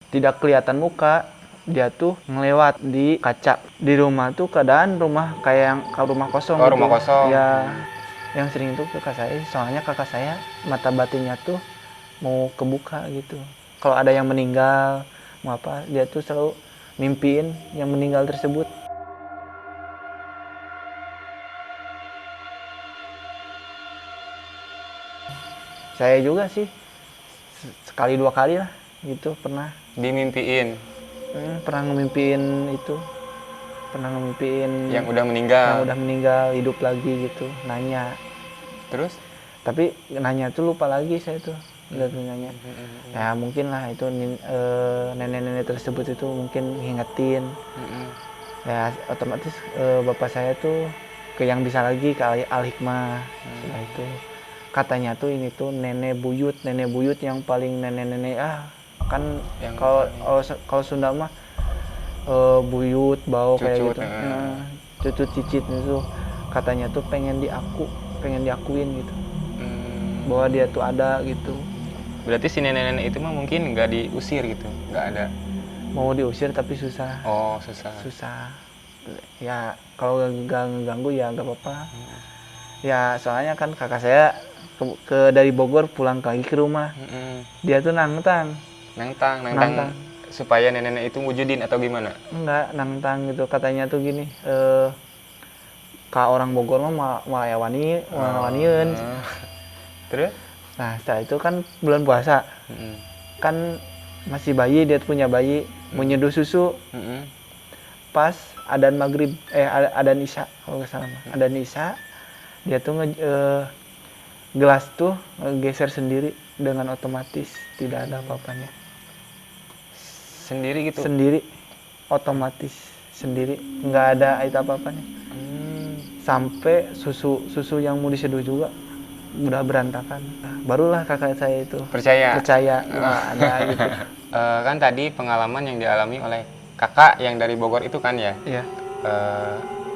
tidak kelihatan muka, dia tuh ngelewat di kaca. Di rumah tuh keadaan rumah kayak yang rumah kosong Oh, gitu. rumah kosong. Ya, yang sering itu kakak saya, soalnya kakak saya mata batinnya tuh mau kebuka gitu. Kalau ada yang meninggal, mau apa, dia tuh selalu mimpiin yang meninggal tersebut. Saya juga sih, sekali dua kali lah gitu pernah. Dimimpiin Pernah ngemimpiin itu, pernah ngemimpiin yang udah meninggal. yang udah meninggal hidup lagi gitu, nanya. Terus? Tapi nanya tuh lupa lagi saya tuh, nggak tuh nanya. Ya mungkin lah itu nenek-nenek tersebut itu mungkin ngingetin. Ya otomatis bapak saya tuh ke yang bisa lagi ke Al-Hikmah. Setelah itu katanya tuh ini tuh nenek buyut yang paling nenek-nenek kan Yang kalau Sunda mah buyut bau kayak cucut. gitu. Cucut cicit itu katanya tuh pengen diakuin gitu, bahwa dia tuh ada gitu. Berarti si nenek-nenek itu mah mungkin nggak diusir gitu, nggak ada. Mau diusir tapi susah. Oh, susah. Ya kalau nggak ngeganggu ya nggak apa-apa. Ya soalnya kan kakak saya dari Bogor pulang lagi ke rumah, dia tuh nantang supaya nenek-nenek itu wujudin atau gimana? enggak nantang gitu, katanya tuh gini, ka orang Bogor mah wanian. Terus? Nah setelah itu kan bulan puasa, kan masih bayi, dia tuh punya bayi, mau nyeduh susu. Pas adzan maghrib, adzan isya kalau nggak salah, adzan isya, dia tuh gelas tuh geser sendiri dengan otomatis, tidak ada apa-apanya. Sendiri gitu? Sendiri, otomatis sendiri, nggak ada itu apa-apanya. Sampai susu yang mau diseduh juga udah berantakan. Barulah kakak saya itu Percaya wah ada gitu. Kan tadi pengalaman yang dialami oleh kakak yang dari Bogor itu kan ya? Iya.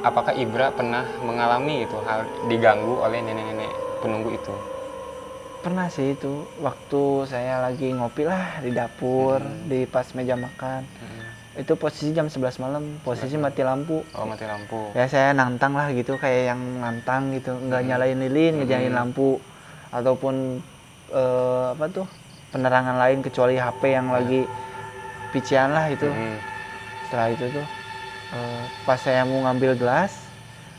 Apakah Ibra pernah mengalami itu hal diganggu oleh nenek-nenek penunggu itu? Pernah sih, itu waktu saya lagi ngopi lah di dapur, di pas meja makan. Itu posisi jam 11 malam, posisi mati lampu. Oh, mati lampu. Ya saya nantang lah gitu, kayak yang nantang gitu, nggak nyalain lilin, ngejalanin lampu ataupun apa tuh penerangan lain kecuali HP yang lagi pician lah itu. Setelah itu tuh pas saya mau ngambil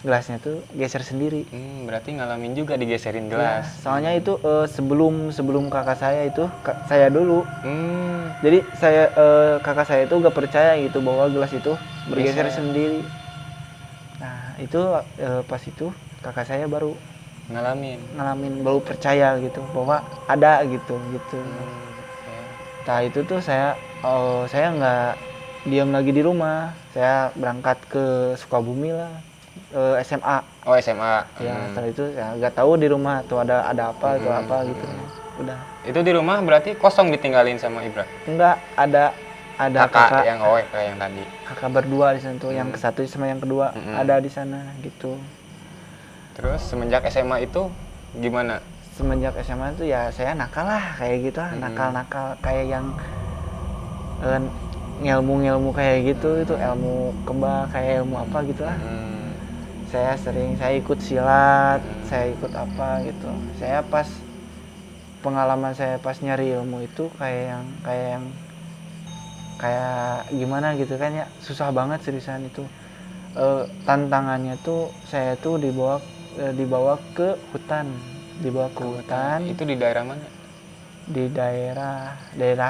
gelasnya tuh geser sendiri. Berarti ngalamin juga digeserin Ya, gelas. soalnya itu sebelum kakak saya itu saya dulu. Jadi kakak saya itu gak percaya gitu bahwa gelas itu bergeser sendiri. Nah itu pas itu kakak saya baru ngalamin, baru percaya gitu bahwa ada gitu. Nah itu tuh saya nggak diam lagi di rumah, saya berangkat ke Sukabumi lah, SMA. Oh, SMA. Ya setelah itu ya nggak tahu di rumah tuh ada apa atau apa gitu. Udah. Itu di rumah berarti kosong ditinggalin sama Ibra? Enggak, ada kakak yang tadi. Kakak berdua di sana tuh, yang satu sama yang kedua ada di sana gitu. Terus semenjak SMA itu gimana? Semenjak SMA itu ya saya nakal lah kayak gitu, nakal kayak yang ngelmu kayak gitu, itu ilmu kebal kayak ilmu apa gitu lah. Saya ikut silat, saya ikut apa gitu. Saya pas pengalaman saya pas nyari ilmu itu kayak gimana gitu kan ya, susah banget seriusan itu. Tantangannya tuh saya tuh dibawa ke hutan. Itu di daerah mana? Di daerah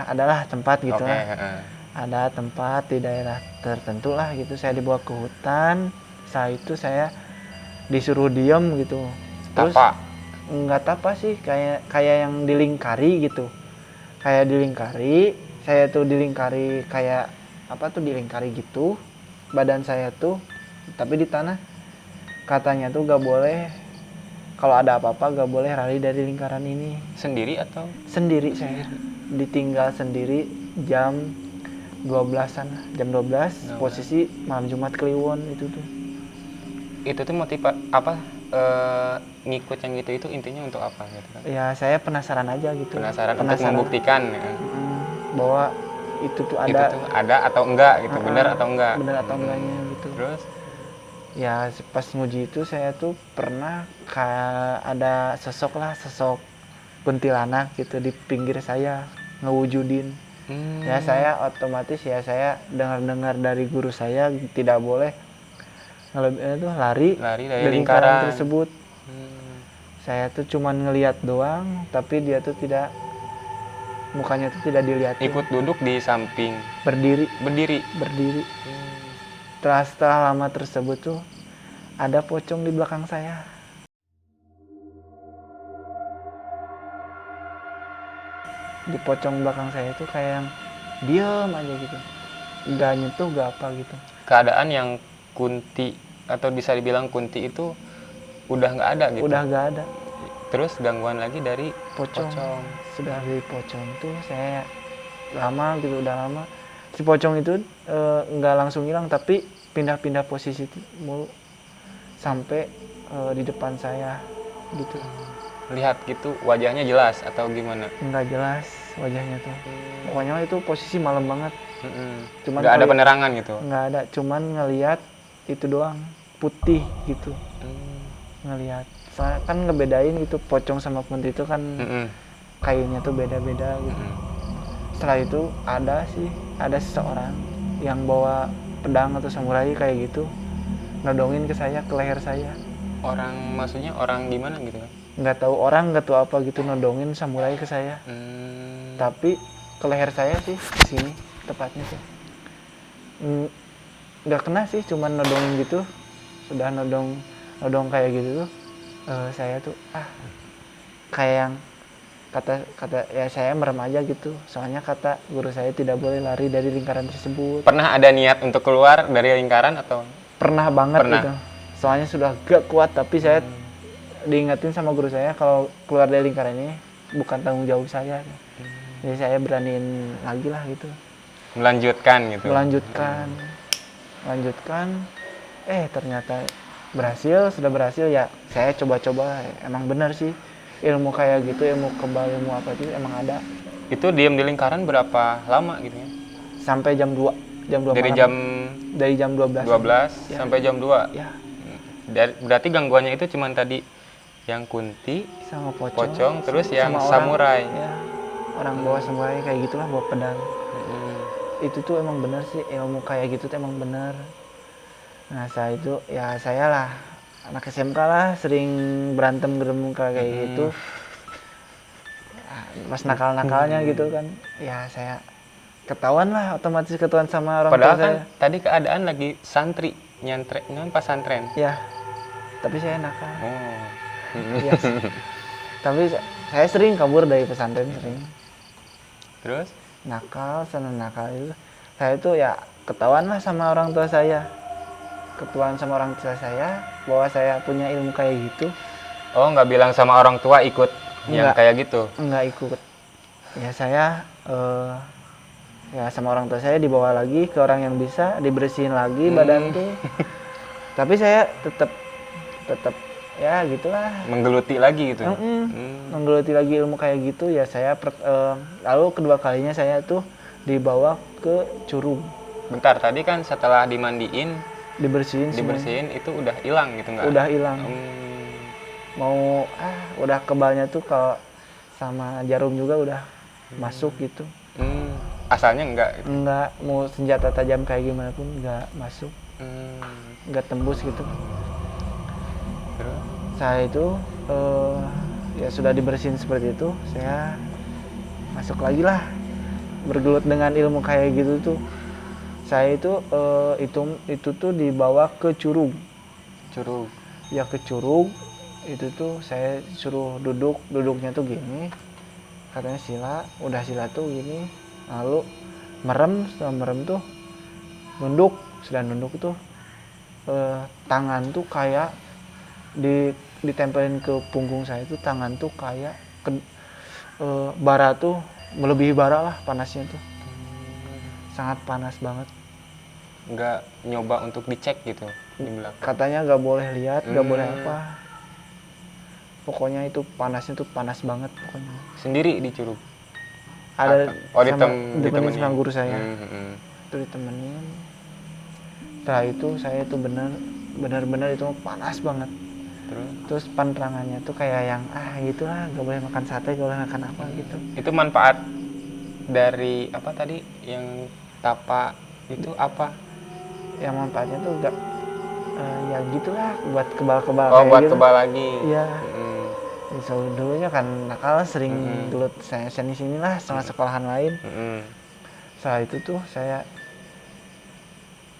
adalah tempat gitu lah. Ada tempat di daerah tertentu lah gitu, saya dibawa ke hutan. Setelah itu saya disuruh diam gitu. Terus nggak tapa sih, kayak yang dilingkari gitu, kayak dilingkari. Saya tuh dilingkari kayak apa tuh, dilingkari gitu badan saya tuh, tapi di tanah. Katanya tuh gak boleh, kalau ada apa-apa gak boleh lari dari lingkaran ini. Sendiri atau? Sendiri saya ditinggal sendiri jam 12-an, jam 12 posisi malam Jumat Kliwon itu tuh. Itu tuh motif apa, ngikut yang gitu itu intinya untuk apa gitu kan? Ya saya penasaran aja gitu. Penasaran untuk membuktikan ya? Bahwa itu tuh Itu ada. tuh ada atau enggak gitu, benar atau enggak. Benar atau enggaknya gitu. Terus Ya pas nguji itu saya tuh pernah kayak ada sosok kuntilanak gitu di pinggir saya ngewujudin. Ya saya otomatis ya saya dengar-dengar dari guru saya tidak boleh itu lari dari dari lingkaran tersebut. Saya tuh cuman ngelihat doang, tapi dia tuh tidak, mukanya tuh tidak dilihat. Ikut duduk di samping. Berdiri. Berdiri. Setelah lama tersebut tuh ada pocong di belakang saya. Di pocong belakang saya itu kayak yang diem aja gitu, nggak nyentuh nggak apa gitu. Keadaan yang Kunti atau bisa dibilang Kunti itu udah nggak ada gitu. Udah nggak ada. Terus gangguan lagi dari pocong. Sudah dari pocong tuh saya lama gitu, udah lama si pocong itu nggak langsung hilang tapi pindah-pindah posisi mulu sampai di depan saya gitu. Lihat gitu wajahnya jelas atau gimana? Nggak jelas wajahnya tuh. Pokoknya itu posisi malam banget. Cuman nggak ada penerangan gitu? Nggak ada, cuman ngelihat itu doang, putih gitu. Ngelihat. Soalnya kan ngebedain gitu pocong sama kunti itu kan kayunya tuh beda-beda gitu. Setelah itu ada seseorang yang bawa pedang atau samurai kayak gitu, nodongin ke saya, ke leher saya. Orang, maksudnya orang gimana gitu kan? Nggak tahu orang, nggak tahu apa gitu, nodongin samurai ke saya. Tapi ke leher saya sih, di sini tepatnya sih. Nggak kena sih, cuman nodongin gitu. Sudah nodong kayak gitu tuh, saya tuh kayak yang kata ya saya merem aja gitu. Soalnya kata guru saya tidak boleh lari dari lingkaran tersebut. Pernah ada niat untuk keluar dari lingkaran atau? Pernah banget gitu. Soalnya sudah gak kuat, tapi saya diingetin sama guru saya kalau keluar dari lingkaran ini bukan tanggung jawab saya. Jadi saya beraniin lagi lah gitu. Melanjutkan gitu. Melanjutkan. Ternyata sudah berhasil ya. Saya coba-coba, emang benar sih. Ilmu kayak gitu, ilmu kebal, ilmu apa itu emang ada. Itu diam di lingkaran berapa lama gitu ya? Sampai jam 2 dari malam. Dari jam 12 ya. Sampai jam 2 ya. Berarti gangguannya itu cuman tadi yang Kunti sama pocong terus yang sama samurai orang, ya, orang bawa samurai kayak gitulah, bawa pedang. Itu tuh emang bener sih, ilmu kayak gitu tuh emang bener. Nah saya itu ya saya lah anak SMK lah, sering berantem gerem kayak gitu. Pas nakal-nakalnya gitu kan, ya saya otomatis ketahuan sama orang tua saya. Padahal kan tadi keadaan lagi santri, nyantren pesantren. Ya, tapi saya nakal. Ya, tapi saya sering kabur dari pesantren, sering. Terus? Nakal itu. Saya itu ya ketahuan lah sama orang tua saya. Bahwa saya punya ilmu kayak gitu. Oh, nggak bilang sama orang tua ikut yang kayak gitu? Nggak ikut. Ya saya ya sama orang tua saya dibawa lagi ke orang yang bisa, dibersihin lagi badan tuh. Tapi saya tetap ya gitulah. Menggeluti lagi gitu? Menggeluti lagi ilmu kayak gitu ya saya. Lalu kedua kalinya saya tuh dibawa ke Curug. Bentar, tadi kan setelah dimandiin, dibersihin itu udah hilang gitu nggak? Udah hilang. Mau udah kebalnya tuh kalau sama jarum juga udah masuk gitu. Asalnya enggak gitu? Enggak, mau senjata tajam kayak gimana pun enggak masuk. Enggak tembus gitu. Terus? Saya itu ya sudah dibersihin seperti itu, saya masuk lagi lah, bergelut dengan ilmu kayak gitu tuh. Saya itu tuh dibawa ke Curug. Ya ke Curug itu tuh saya suruh duduknya tuh gini, katanya sila tuh gini, lalu setelah merem tuh sudah nunduk tuh tangan tuh kayak ditempelin ke punggung saya tuh, tangan tuh kayak bara tuh melebihi bara lah panasnya tuh. Sangat panas banget. Nggak nyoba untuk dicek gitu di belakang? Katanya nggak boleh lihat, nggak boleh apa. Pokoknya itu panasnya tuh panas banget pokoknya. Sendiri di Curug? ada Oh, ditemenin sama guru saya. Hmm. Itu ditemenin. Setelah itu saya tuh benar-benar itu panas banget. Terus penerangannya tuh kayak yang gitulah, gak boleh makan sate, gak boleh makan apa gitu. Itu manfaat dari apa tadi yang tapa itu apa? Yang manfaatnya tuh gak ya gitulah, buat kebal-kebal Oh, kayak buat gitu. kebal lagi. Iya. So, dulunya kan nakal, sering gelut saya sini lah sama sekolahan lain. Setelah itu tuh saya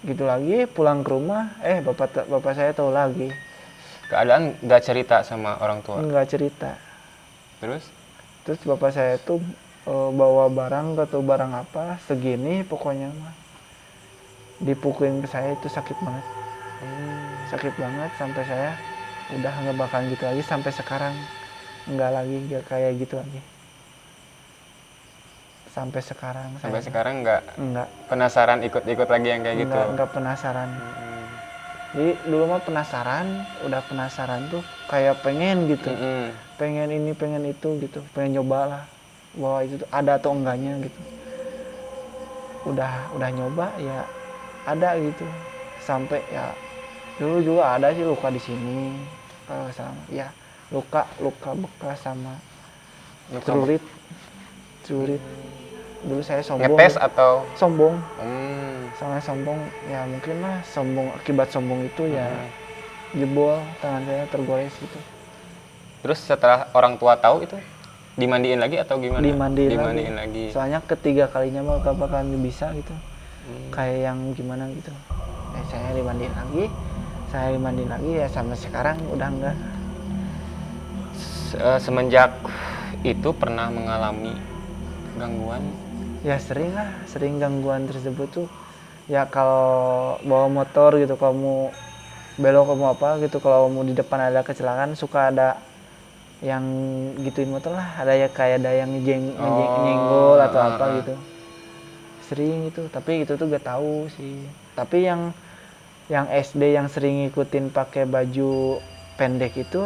gitu lagi pulang ke rumah, bapak saya tahu lagi. Keadaan nggak cerita sama orang tua? Nggak cerita. Terus bapak saya tuh bawa barang, gak tahu barang apa, segini pokoknya mah. Dipukulin ke saya itu sakit banget. Sakit banget sampai saya udah nggak bakalan gitu lagi sampai sekarang. Nggak lagi, nggak kayak gitu lagi. Sampai sekarang nggak penasaran ikut-ikut lagi yang kayak gitu? Nggak penasaran. Jadi dulu mah udah penasaran tuh kayak pengen gitu. Pengen ini, pengen itu gitu, pengen nyoba lah bahwa itu tuh ada atau enggaknya gitu. Udah nyoba ya ada gitu. Sampai ya dulu juga ada sih luka di sini kalau sama ya luka bekas sama celurit. Dulu saya sombong. Ngetes atau sombong? Sama sombong ya, mungkin lah sombong, akibat sombong itu ya jebol tangan saya tergores gitu. Terus setelah orang tua tahu itu dimandiin lagi atau gimana? Dimandiin lagi. Soalnya ketiga kalinya mah gak bakalan bisa gitu. Kayak yang gimana gitu. Saya dimandiin lagi ya sampai sekarang udah enggak. Semenjak itu pernah mengalami gangguan? Ya sering gangguan tersebut tuh. Ya kalau bawa motor gitu, kalau mau belok kamu apa gitu, kalau mau di depan ada kecelakaan suka ada yang gituin motor lah, ada ya kayak ada yang nyenggol atau apa gitu. Sering itu, tapi itu tuh gak tahu sih. Tapi yang SD yang sering ngikutin pakai baju pendek itu,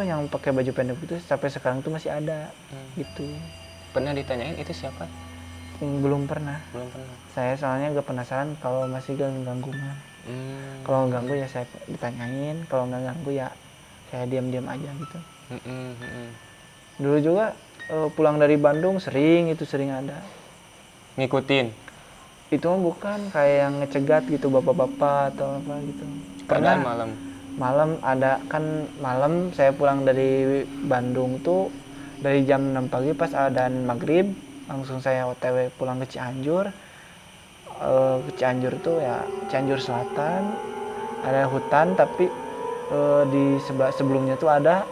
sampai sekarang tuh masih ada gitu. Pernah ditanyain itu siapa? Belum pernah. Saya soalnya gak penasaran kalau masih ganggu mah. Kalau ganggu ya saya ditanyain, kalau nggak ganggu ya saya diam-diam aja gitu. Dulu juga pulang dari Bandung sering ada. Ngikutin? Itu mah bukan kayak yang ngecegat gitu, bapak-bapak atau apa gitu. Pernah malam ada kan, malam saya pulang dari Bandung tuh dari jam 6 pagi pas adzan maghrib, langsung saya OTW pulang ke Cianjur. Ke Cianjur tuh ya Cianjur Selatan, ada hutan tapi di sebelah sebelumnya tuh ada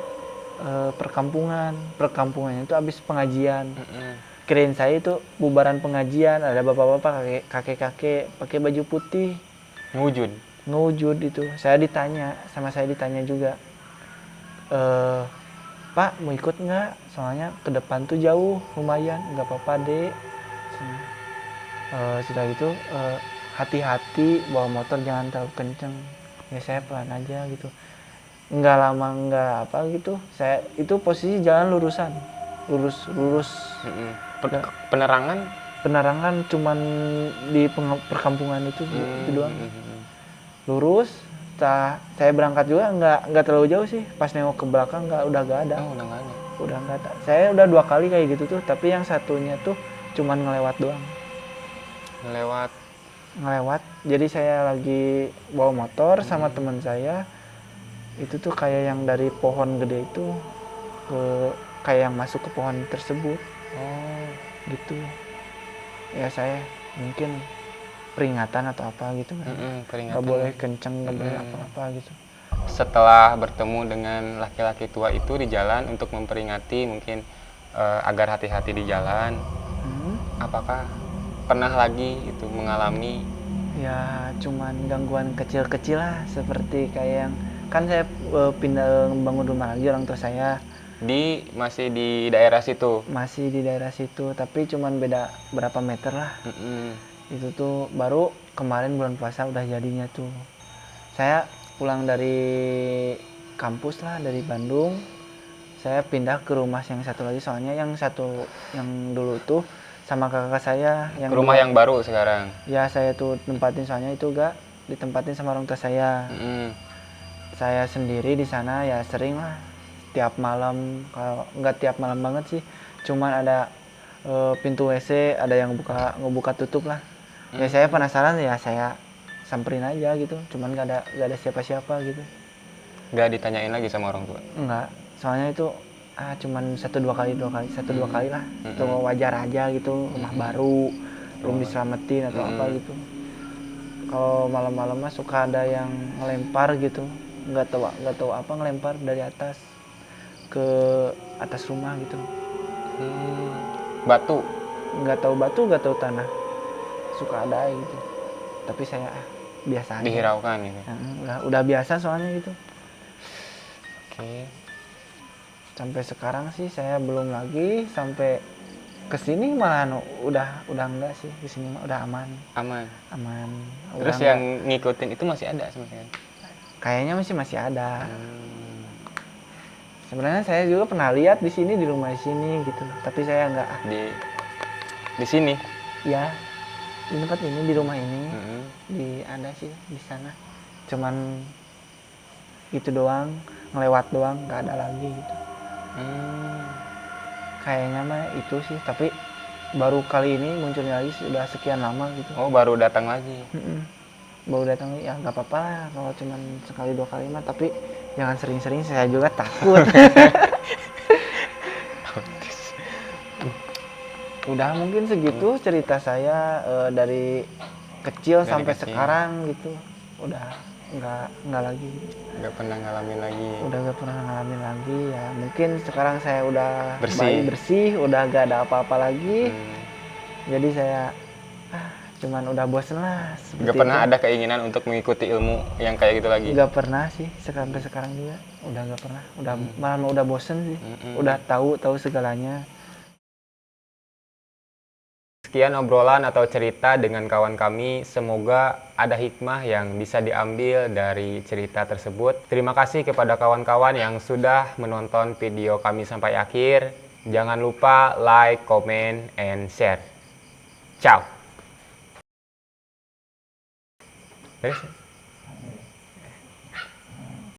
perkampungannya itu habis pengajian. Kirain saya itu bubaran pengajian, ada bapak-bapak, kakek-kakek pakai baju putih ngewujud itu. Saya ditanya juga, Pak mau ikut nggak, soalnya ke depan tuh jauh lumayan. Nggak apa-apa dek. Sudah itu hati-hati bawa motor, jangan terlalu kenceng. Ya saya pelan aja gitu. Nggak lama nggak apa gitu, saya itu posisi jalan lurus. Penerangan cuman di perkampungan itu doang. Lurus. Saya berangkat juga nggak terlalu jauh sih, pas nengok ke belakang udah nggak ada. Udah nggak ada. Saya udah 2 kali kayak gitu tuh, tapi yang satunya tuh cuman ngelewat doang. Jadi saya lagi bawa motor sama teman saya, itu tuh kayak yang dari pohon gede itu kayak yang masuk ke pohon tersebut. Gitu ya, saya mungkin peringatan atau apa gitu kan. Nggak boleh kenceng, nggak boleh apa-apa gitu. Setelah bertemu dengan laki-laki tua itu di jalan untuk memperingati mungkin agar hati-hati di jalan, apakah pernah lagi itu mengalami? Ya cuman gangguan kecil-kecil lah, seperti kayak yang kan saya pindah bangun rumah lagi, orang tua saya masih di daerah situ? Masih di daerah situ, tapi cuman beda berapa meter lah. Itu tuh baru kemarin bulan puasa udah jadinya tuh. Saya pulang dari kampus lah, dari Bandung, saya pindah ke rumah yang satu lagi, soalnya yang dulu tuh sama kakak saya yang rumah yang baru sekarang. Ya saya tuh tempatin, soalnya itu gak ditempatin sama orang tua saya. Saya sendiri di sana ya sering lah tiap malam, kalau nggak tiap malam banget sih, cuman ada pintu WC ada yang ngebuka tutup lah. Ya saya penasaran, ya saya samperin aja gitu, cuman gak ada siapa-siapa gitu. Nggak ditanyain lagi sama orang tua? Enggak, soalnya itu cuman satu dua kali lah. Itu wajar aja gitu, rumah baru belum diselamatin atau apa gitu. Kalau malam-malam mah suka ada yang ngelempar gitu, nggak tahu apa, ngelempar dari atas ke atas rumah gitu. Batu? Nggak tahu batu, nggak tahu tanah, suka ada gitu. Tapi saya biasa aja. Dihiraukan gitu? Udah biasa soalnya gitu. Oke. Sampai sekarang sih saya belum lagi, sampai kesini malah udah enggak sih, kesini mah udah aman. Terus yang ngikutin itu masih ada sebenarnya? Kayaknya masih ada. Sebenarnya saya juga pernah lihat di sini, di rumah sini gitu, tapi saya enggak. Di sini? Ya, di tempat ini, di rumah ini. Ada sih di sana, cuman gitu doang, ngelewat doang, nggak ada lagi gitu. Kayaknya mah itu sih, tapi baru kali ini munculnya lagi, sudah sekian lama gitu. Oh, baru datang lagi? Baru datang, ya nggak apa-apa lah kalau cuman sekali dua kali mah, tapi jangan sering-sering, saya juga takut. Udah mungkin segitu cerita saya dari kecil sampai sekarang gitu. Udah nggak lagi. Nggak pernah ngalamin lagi. Udah nggak pernah ngalamin lagi ya. Mungkin sekarang saya udah bersih, udah nggak ada apa-apa lagi. Jadi saya cuman udah bosen lah. Nggak pernah ada keinginan untuk mengikuti ilmu yang kayak gitu lagi? Nggak pernah sih, sampai sekarang juga udah nggak pernah. Malah udah bosen sih. Udah tahu segalanya. Sekian obrolan atau cerita dengan kawan kami. Semoga ada hikmah yang bisa diambil dari cerita tersebut. Terima kasih kepada kawan-kawan yang sudah menonton video kami sampai akhir. Jangan lupa like, comment, and share. Ciao.